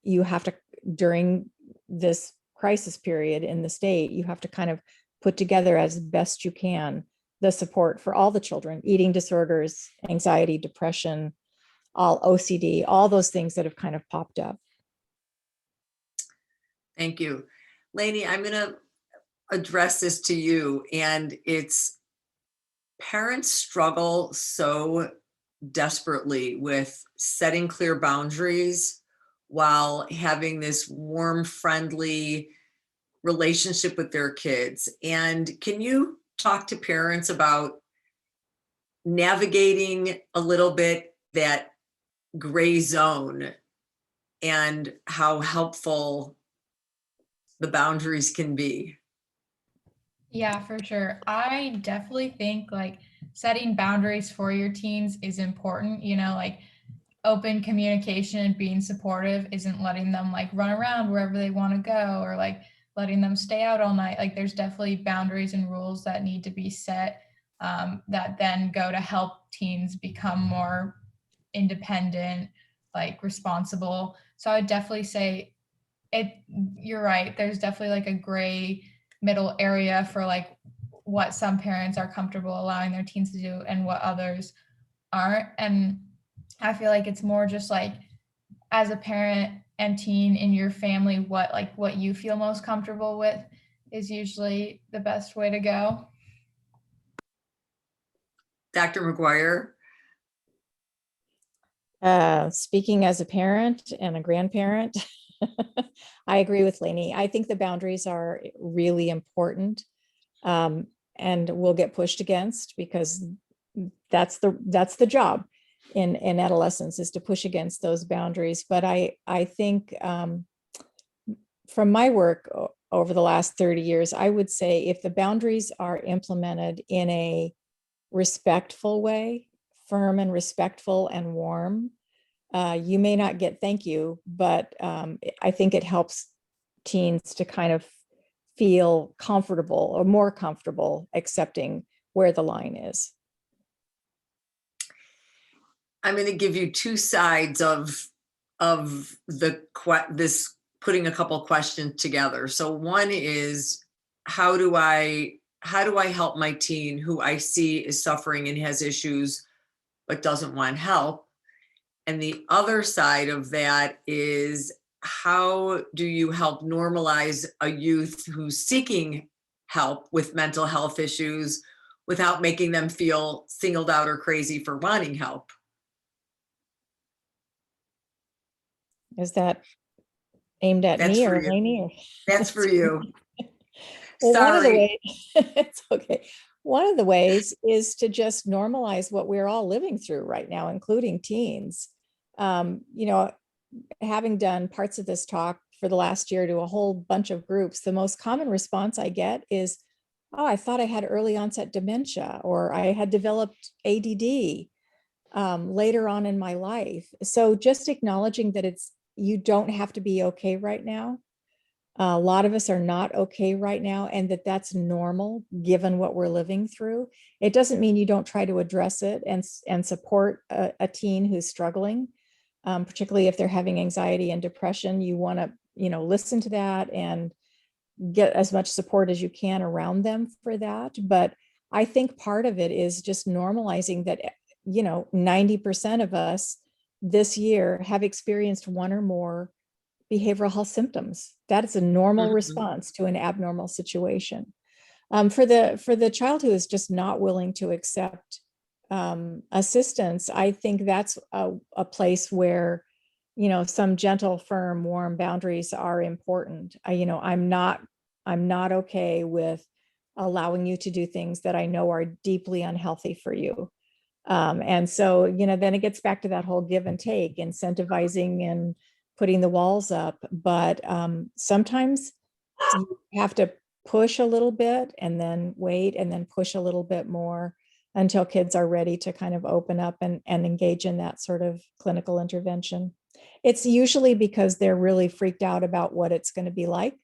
you have to, during this crisis period in the state, you have to kind of put together as best you can the support for all the children, eating disorders, anxiety, depression, all OCD, all those things that have kind of popped up. Thank you. Laney, I'm going to address this to you, and it's parents struggle so desperately with setting clear boundaries while having this warm, friendly relationship with their kids. And can you talk to parents about navigating a little bit that gray zone and how helpful the boundaries can be? Yeah, for sure. I definitely think like setting boundaries for your teens is important, like open communication and being supportive isn't letting them like run around wherever they want to go or like letting them stay out all night. Like there's definitely boundaries and rules that need to be set that then go to help teens become more independent, like responsible. So I would definitely say you're right. There's definitely like a gray middle area for like what some parents are comfortable allowing their teens to do and what others aren't. And I feel like it's more just like as a parent and teen in your family, what you feel most comfortable with is usually the best way to go. Dr. McGuire? Speaking as a parent and a grandparent, I agree with Laney. I think the boundaries are really important, and will get pushed against because that's the job in adolescence, is to push against those boundaries. But I think from my work over the last 30 years, I would say if the boundaries are implemented in a respectful way, firm and respectful and warm, you may not get thank you, but I think it helps teens to kind of feel comfortable or more comfortable accepting where the line is. I'm going to give you two sides of this, putting a couple questions together. So one is, how do I help my teen who I see is suffering and has issues but doesn't want help? And the other side of that is, how do you help normalize a youth who's seeking help with mental health issues without making them feel singled out or crazy for wanting help? Is that aimed at That's me for or you. Laney? That's for you. Well, one of the Sorry. ways, it's okay. One of the ways is to just normalize what we're all living through right now, including teens. Having done parts of this talk for the last year to a whole bunch of groups, the most common response I get is, oh, I thought I had early onset dementia, or I had developed ADD later on in my life. So just acknowledging that you don't have to be okay right now. A lot of us are not okay right now, and that's normal given what we're living through. It doesn't mean you don't try to address it and support a teen who's struggling, particularly if they're having anxiety and depression. You want to, listen to that and get as much support as you can around them for that. But I think part of it is just normalizing that, 90% of us this year have experienced one or more behavioral health symptoms. That is a normal response to an abnormal situation. For the child who is just not willing to accept assistance, I think that's a place where, some gentle, firm, warm boundaries are important. I'm not okay with allowing you to do things that I know are deeply unhealthy for you. And so, then it gets back to that whole give and take, incentivizing and putting the walls up. But sometimes you have to push a little bit and then wait and then push a little bit more until kids are ready to kind of open up and engage in that sort of clinical intervention. It's usually because they're really freaked out about what it's going to be like.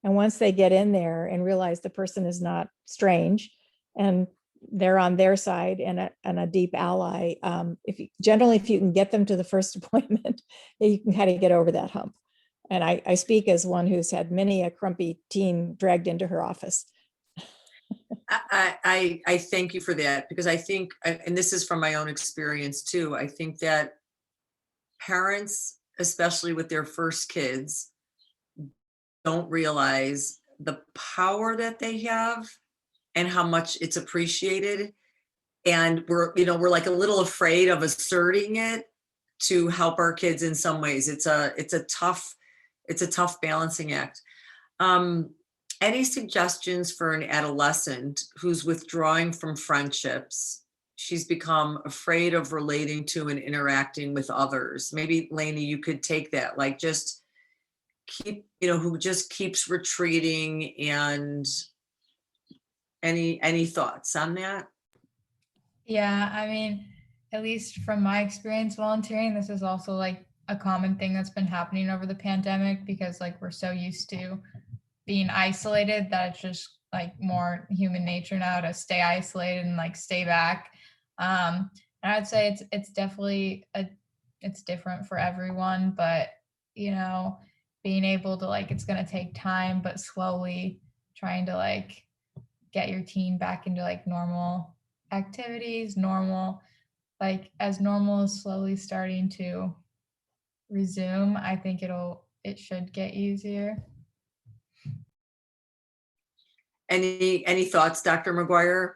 And once they get in there and realize the person is not strange and they're on their side and a deep ally, if you can get them to the first appointment, you can kind of get over that hump. And I speak as one who's had many a grumpy teen dragged into her office. I thank you for that, because I think, and this is from my own experience too, I think that parents, especially with their first kids, don't realize the power that they have and how much it's appreciated. And we're like a little afraid of asserting it to help our kids in some ways. It's a tough balancing act. Any suggestions for an adolescent who's withdrawing from friendships? She's become afraid of relating to and interacting with others. Maybe Laney, you could take that, like just who just keeps retreating, and any thoughts on that? Yeah, I mean, at least from my experience volunteering, this is also like a common thing that's been happening over the pandemic, because like we're so used to being isolated that it's just like more human nature now to stay isolated and like stay back. And I'd say it's definitely it's different for everyone, but being able to like, it's going to take time, but slowly trying to like get your teen back into like normal activities, as normal is slowly starting to resume. I think it should get easier. Any thoughts, Dr. McGuire?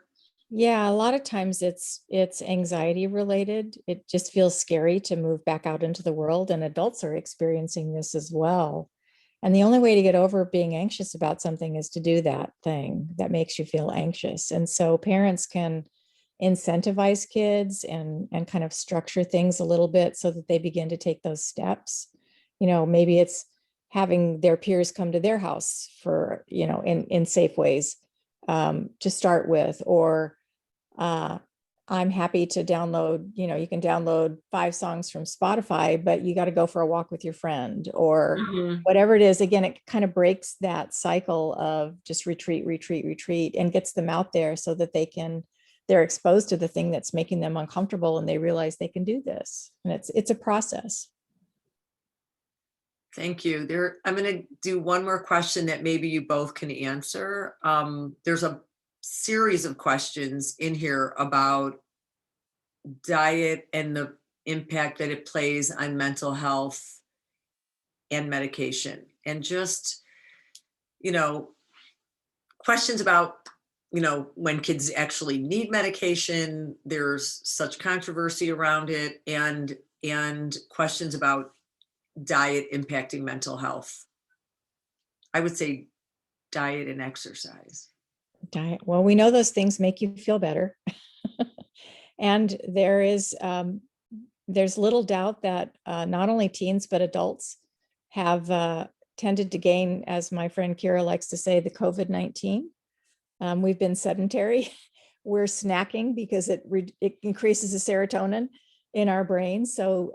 Yeah, a lot of times it's anxiety related. It just feels scary to move back out into the world, and adults are experiencing this as well. And the only way to get over being anxious about something is to do that thing that makes you feel anxious. And so parents can incentivize kids and kind of structure things a little bit so that they begin to take those steps. Maybe it's having their peers come to their house for, in safe ways to start with, or I'm happy to download, you can download 5 songs from Spotify, but you got to go for a walk with your friend, or whatever it is. Again, it kind of breaks that cycle of just retreat, and gets them out there so that they're exposed to the thing that's making them uncomfortable, and they realize they can do this. And it's a process. Thank you. I'm going to do one more question that maybe you both can answer. There's a series of questions in here about diet and the impact that it plays on mental health and medication, and just, questions about, when kids actually need medication. There's such controversy around it, and questions about diet impacting mental health. I would say diet and exercise. Diet. Well, we know those things make you feel better. And there's little doubt that not only teens, but adults have tended to gain, as my friend Kira likes to say, the COVID-19. We've been sedentary. We're snacking because it increases the serotonin in our brains. So,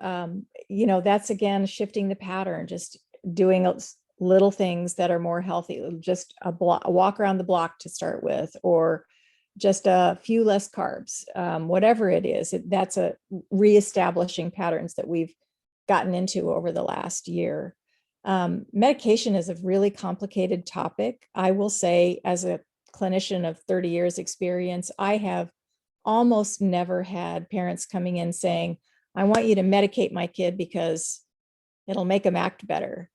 that's again, shifting the pattern, just doing little things that are more healthy, just a walk around the block to start with, or just a few less carbs, whatever it is. That's a reestablishing patterns that we've gotten into over the last year. Medication is a really complicated topic. I will say, as a clinician of 30 years experience, I have almost never had parents coming in saying, I want you to medicate my kid because it'll make them act better.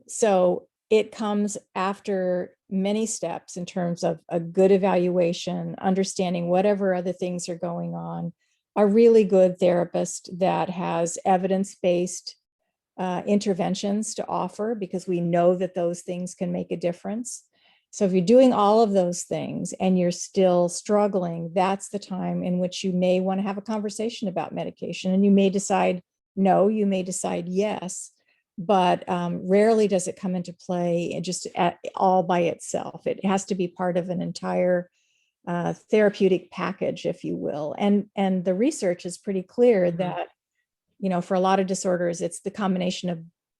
So it comes after many steps in terms of a good evaluation, understanding whatever other things are going on, a really good therapist that has evidence-based interventions to offer, because we know that those things can make a difference. So if you're doing all of those things and you're still struggling, that's the time in which you may want to have a conversation about medication, and you may decide no, you may decide yes, but rarely does it come into play just all by itself. It has to be part of an entire therapeutic package, if you will. And the research is pretty clear that, for a lot of disorders, it's the combination of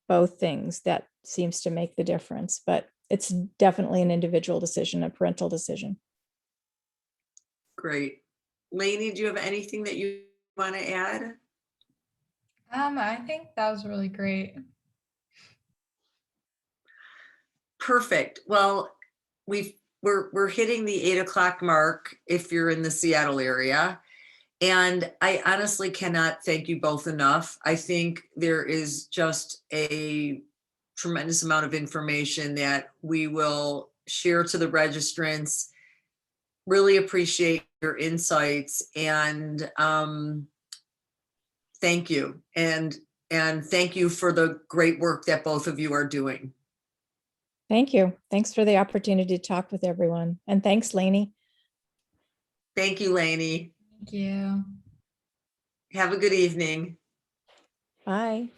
both things that seems to make the difference. But it's definitely an individual decision, a parental decision. Great. Laney, do you have anything that you want to add? I think that was really great. Perfect. Well, we're hitting the 8 o'clock mark if you're in the Seattle area. And I honestly cannot thank you both enough. I think there is just a tremendous amount of information that we will share to the registrants. Really appreciate your insights, and thank you. And thank you for the great work that both of you are doing. Thank you. Thanks for the opportunity to talk with everyone. And thanks, Laney. Thank you, Laney. Thank you. Have a good evening. Bye.